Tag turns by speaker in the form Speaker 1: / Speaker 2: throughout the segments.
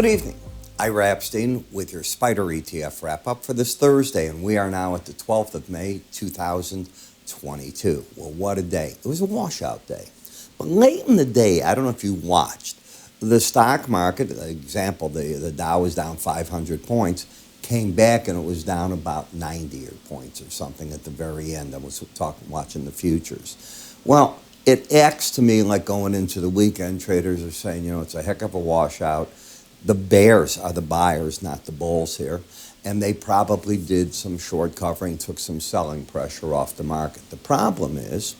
Speaker 1: Good evening. Ira Epstein with your SPDR ETF wrap-up for this Thursday, and we are now at the 12th of May, 2022. Well, what a day. It was a washout day. But late in the day, I don't know if you watched, the stock market, example, the Dow was down 500 points, came back and it was down about 90 points or something at the very end. I was watching the futures. Well, it acts to me like going into the weekend, traders are saying, it's a heck of a washout. The bears are the buyers, not the bulls here. And they probably did some short covering, took some selling pressure off the market. The problem is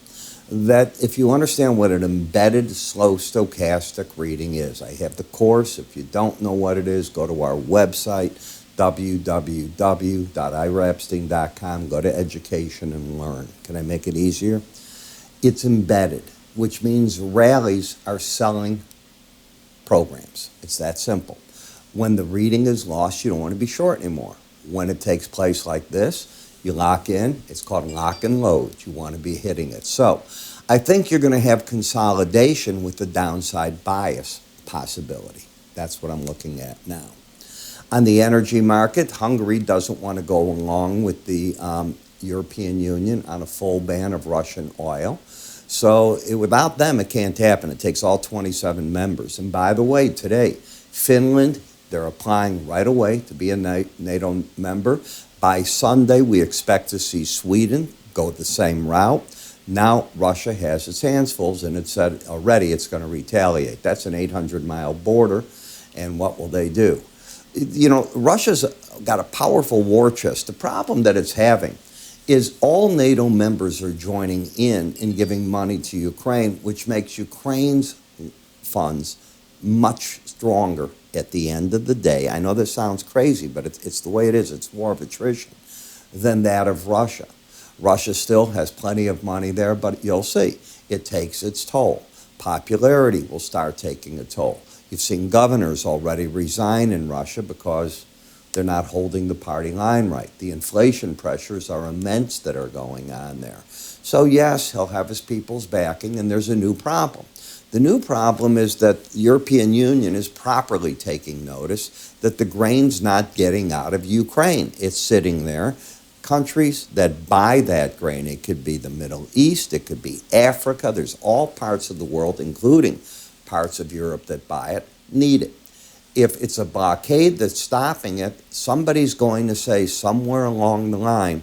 Speaker 1: that if you understand what an embedded slow stochastic reading is, I have the course. If you don't know what it is, go to our website, www.iraepstein.com. Go to education and learn. Can I make it easier? It's embedded, which means rallies are selling programs. It's that simple. When the reading is lost, you don't want to be short anymore. When it takes place like this, you lock in. It's called lock and load. You want to be hitting it. So I think you're going to have consolidation with the downside bias possibility. That's what I'm looking at now. On the energy market, Hungary doesn't want to go along with the European Union on a full ban of Russian oil. So without them, it can't happen. It takes all 27 members. And by the way, today, Finland, they're applying right away to be a NATO member. By Sunday, we expect to see Sweden go the same route. Now, Russia has its hands full, and it said already it's going to retaliate. That's an 800-mile border, and what will they do? Russia's got a powerful war chest. The problem that it's having is all NATO members are joining in giving money to Ukraine, which makes Ukraine's funds much stronger at the end of the day. I know this sounds crazy, but it's the way it is. It's war of attrition than that of Russia. Russia still has plenty of money there, but you'll see it takes its toll. Popularity will start taking a toll. You've seen governors already resign in Russia because they're not holding the party line right. The inflation pressures are immense that are going on there. So yes, he'll have his people's backing, and there's a new problem. The new problem is that the European Union is properly taking notice that the grain's not getting out of Ukraine. It's sitting there. Countries that buy that grain, it could be the Middle East, it could be Africa, there's all parts of the world, including parts of Europe that buy it, need it. If it's a blockade that's stopping it, somebody's going to say somewhere along the line,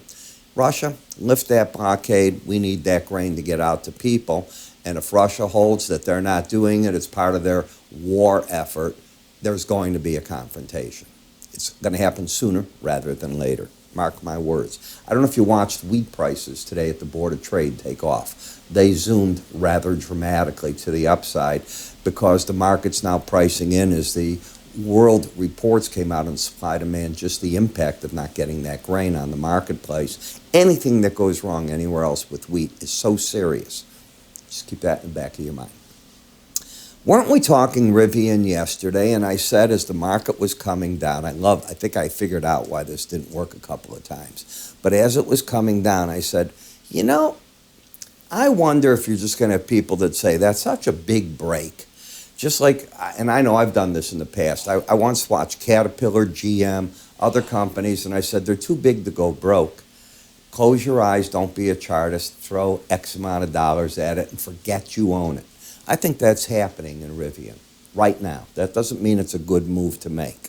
Speaker 1: Russia, lift that blockade. We need that grain to get out to people. And if Russia holds that they're not doing it, it's part of their war effort, there's going to be a confrontation. It's going to happen sooner rather than later. Mark my words. I don't know if you watched wheat prices today at the Board of Trade take off. They zoomed rather dramatically to the upside because the market's now pricing in as the world reports came out on supply demand, just the impact of not getting that grain on the marketplace. Anything that goes wrong anywhere else with wheat is so serious. Just keep that in the back of your mind. Weren't we talking Rivian yesterday? And I said as the market was coming down, I think I figured out why this didn't work a couple of times. But as it was coming down, I said, I wonder if you're just going to have people that say, that's such a big break. Just like, and I know I've done this in the past. I once watched Caterpillar, GM, other companies, and I said, they're too big to go broke. Close your eyes, don't be a chartist, throw X amount of dollars at it, and forget you own it. I think that's happening in Rivian right now. That doesn't mean it's a good move to make.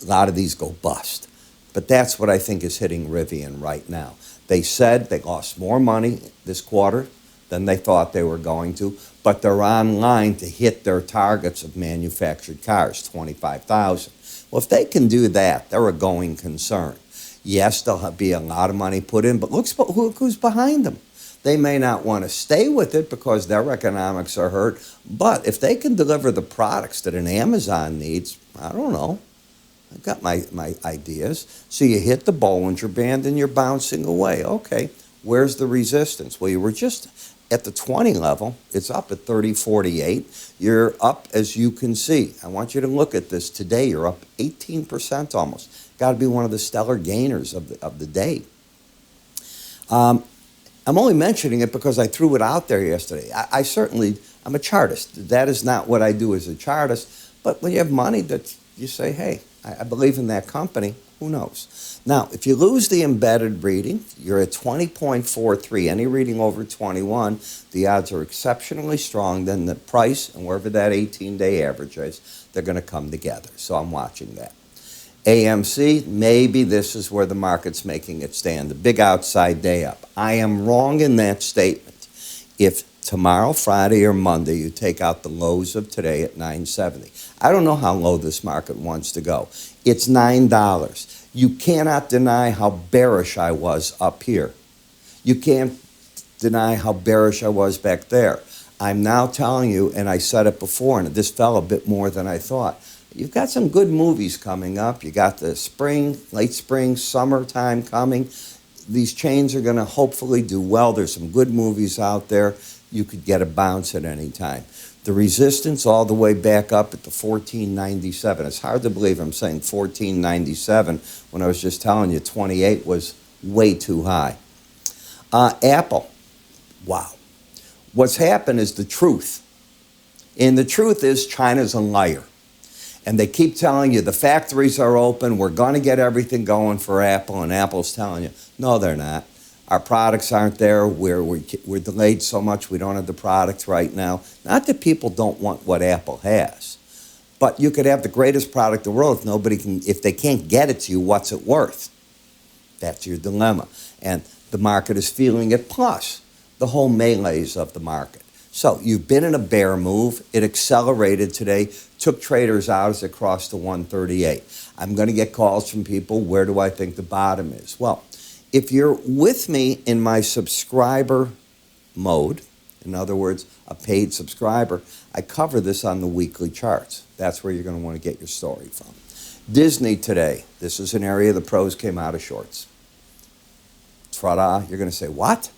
Speaker 1: A lot of these go bust. But that's what I think is hitting Rivian right now. They said they lost more money this quarter than they thought they were going to, but they're on line to hit their targets of manufactured cars, 25,000. Well, if they can do that, they're a going concern. Yes, there'll be a lot of money put in, but look who's behind them. They may not want to stay with it because their economics are hurt, but if they can deliver the products that an Amazon needs, I don't know. I've got my ideas. So you hit the Bollinger Band and you're bouncing away. Okay, where's the resistance? Well, you were just at the 20 level. It's up at 30.48. You're up, as you can see. I want you to look at this. Today, you're up 18% almost. Got to be one of the stellar gainers of the day. I'm only mentioning it because I threw it out there yesterday. I'm a chartist. That is not what I do as a chartist, But when you have money that you say, hey, I believe in that company, who knows? Now, if you lose the embedded reading, you're at 20.43. Any reading over 21, the odds are exceptionally strong. Then the price and wherever that 18-day average is, they're going to come together. So I'm watching that. AMC, maybe this is where the market's making it stand. The big outside day up. I am wrong in that statement. If tomorrow, Friday, or Monday, you take out the lows of today at 970. I don't know how low this market wants to go. It's $9. You cannot deny how bearish I was up here. You can't deny how bearish I was back there. I'm now telling you, and I said it before, and this fell a bit more than I thought. You've got some good movies coming up. You got the spring, late spring, summertime coming. These chains are going to hopefully do well. There's some good movies out there. You could get a bounce at any time. The resistance all the way back up at the 1497. It's hard to believe I'm saying 1497 when I was just telling you 28 was way too high. Apple, wow. What's happened is the truth. And the truth is China's a liar. And they keep telling you the factories are open, we're going to get everything going for Apple, and Apple's telling you, no, they're not. Our products aren't there. We're delayed so much we don't have the products right now. Not that people don't want what Apple has, but you could have the greatest product in the world if they can't get it to you, what's it worth? That's your dilemma. And the market is feeling it, plus the whole melees of the market. So you've been in a bear move. It accelerated today, took traders out as it crossed to 138. I'm going to get calls from people, where do I think the bottom is? Well, if you're with me in my subscriber mode, in other words, a paid subscriber, I cover this on the weekly charts. That's where you're going to want to get your story from. Disney today, this is an area the pros came out of shorts. Ta-da, you're going to say, what?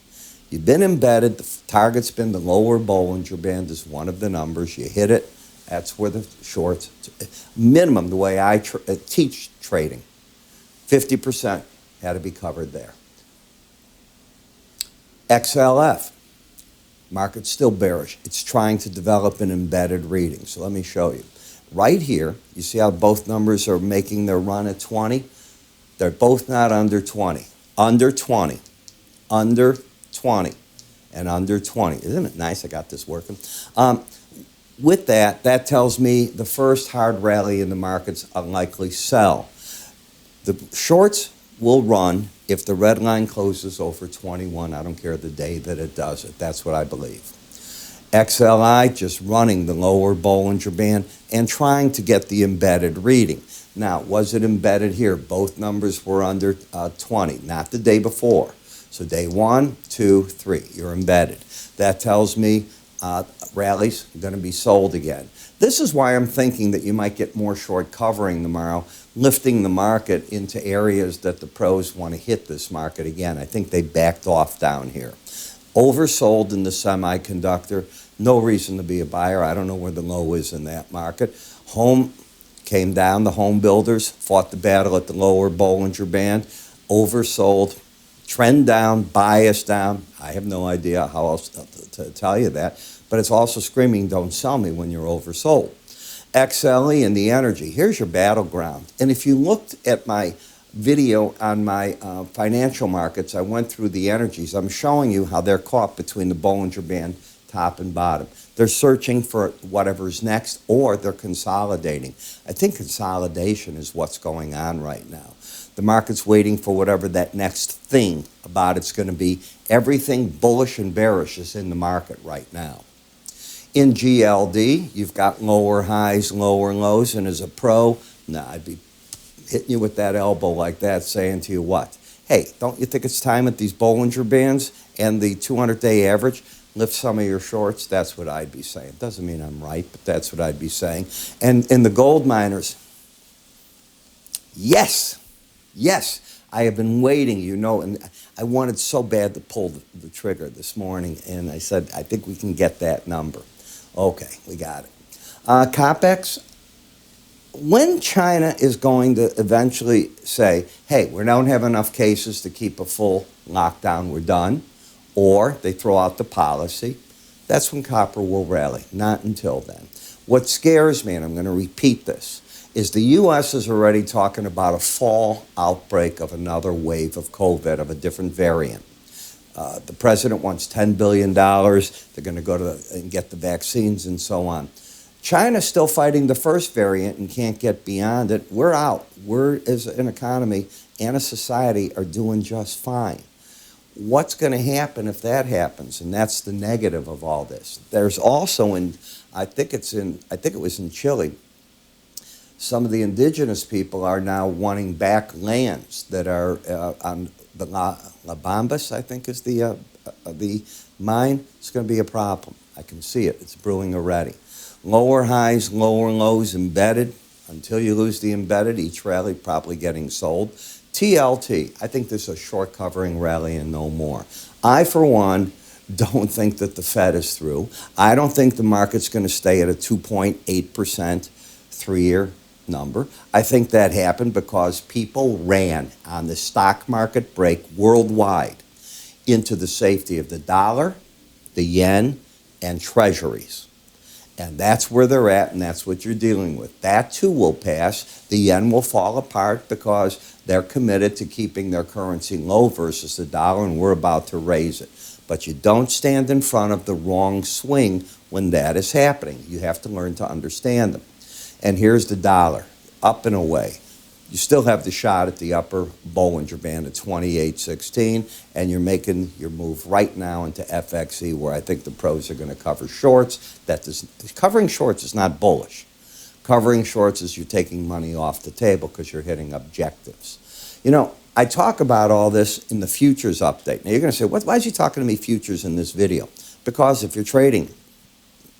Speaker 1: You've been embedded. The target's been the lower Bollinger Band is one of the numbers. You hit it. That's where the shorts, minimum, the way I teach trading, 50% had to be covered there. XLF, market's still bearish. It's trying to develop an embedded reading. So let me show you. Right here, you see how both numbers are making their run at 20? They're both not under 20. Under 20. Under 20 and under 20. Isn't it nice I got this working? With that, that tells me the first hard rally in the market's a likely sell. The shorts will run if the red line closes over 21. I don't care the day that it does it. That's what I believe. XLI just running the lower Bollinger Band and trying to get the embedded reading. Now, was it embedded here? Both numbers were under 20, not the day before. So day 1, 2, 3, you're embedded. That tells me rallies are going to be sold again. This is why I'm thinking that you might get more short covering tomorrow, lifting the market into areas that the pros want to hit this market again. I think they backed off down here. Oversold in the semiconductor, no reason to be a buyer. I don't know where the low is in that market. Home came down. The home builders fought the battle at the lower Bollinger Band. Oversold. Trend down, bias down. I have no idea how else to tell you that. But it's also screaming, don't sell me when you're oversold. XLE and the energy. Here's your battleground. And if you looked at my video on my financial markets, I went through the energies. I'm showing you how they're caught between the Bollinger Band top and bottom. They're searching for whatever's next, or they're consolidating. I think consolidation is what's going on right now. The market's waiting for whatever that next thing about it's going to be. Everything bullish and bearish is in the market right now. In GLD, you've got lower highs, lower lows, and as a pro, I'd be hitting you with that elbow like that, saying to you what? Hey, don't you think it's time at these Bollinger Bands and the 200-day average, lift some of your shorts? That's what I'd be saying. Doesn't mean I'm right, but that's what I'd be saying. And in the gold miners, yes, I have been waiting, and I wanted so bad to pull the trigger this morning, and I said, I think we can get that number. Okay, we got it. COPEX, when China is going to eventually say, hey, we don't have enough cases to keep a full lockdown, we're done, or they throw out the policy, that's when copper will rally, not until then. What scares me, and I'm going to repeat this, is the U.S. is already talking about a fall outbreak of another wave of COVID, of a different variant. The president wants $10 billion. They're going to go and get the vaccines and so on. China's still fighting the first variant and can't get beyond it. We're out. We're, as an economy and a society, are doing just fine. What's going to happen if that happens? And that's the negative of all this. There's also I think it was in Chile, some of the indigenous people are now wanting back lands that are on the La Bambas, I think is the mine. It's going to be a problem. I can see it. It's brewing already. Lower highs, lower lows embedded. Until you lose the embedded, each rally probably getting sold. TLT, I think this is a short covering rally and no more. I, for one, don't think that the Fed is through. I don't think the market's going to stay at a 2.8% 3-year number. I think that happened because people ran on the stock market break worldwide into the safety of the dollar, the yen, and treasuries. And that's where they're at, and that's what you're dealing with. That too will pass. The yen will fall apart because they're committed to keeping their currency low versus the dollar, and we're about to raise it. But you don't stand in front of the wrong swing when that is happening. You have to learn to understand them. And here's the dollar, up and away. You still have the shot at the upper Bollinger Band at 28.16, and you're making your move right now into FXE, where I think the pros are going to cover shorts. Covering shorts is not bullish. Covering shorts is you're taking money off the table because you're hitting objectives. You know, I talk about all this in the futures update. Now you're going to say, why is he talking to me futures in this video? Because if you're trading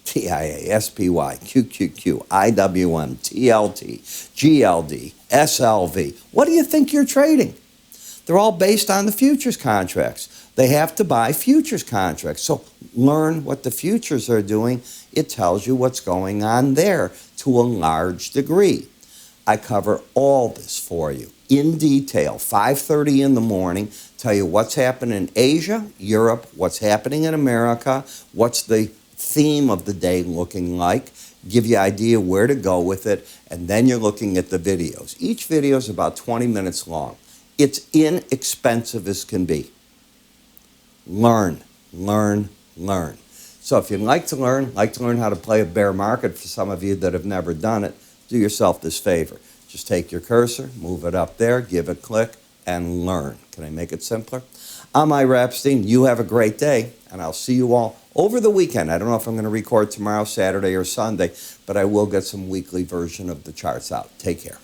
Speaker 1: TIA, SPY, QQQ, IWM, TLT, GLD, SLV. What do you think you're trading? They're all based on the futures contracts. They have to buy futures contracts. So learn what the futures are doing. It tells you what's going on there to a large degree. I cover all this for you in detail, 5:30 in the morning, tell you what's happening in Asia, Europe, what's happening in America, what's the theme of the day looking like, give you an idea where to go with it, and then you're looking at the videos. Each video is about 20 minutes long. It's inexpensive as can be. Learn, learn, learn. So if you'd like to learn how to play a bear market, for some of you that have never done it, do yourself this favor. Just take your cursor, move it up there, give it a click, and learn. Can I make it simpler? I'm Ira Epstein. You have a great day, and I'll see you all over the weekend. I don't know if I'm going to record tomorrow, Saturday, or Sunday, but I will get some weekly version of the charts out. Take care.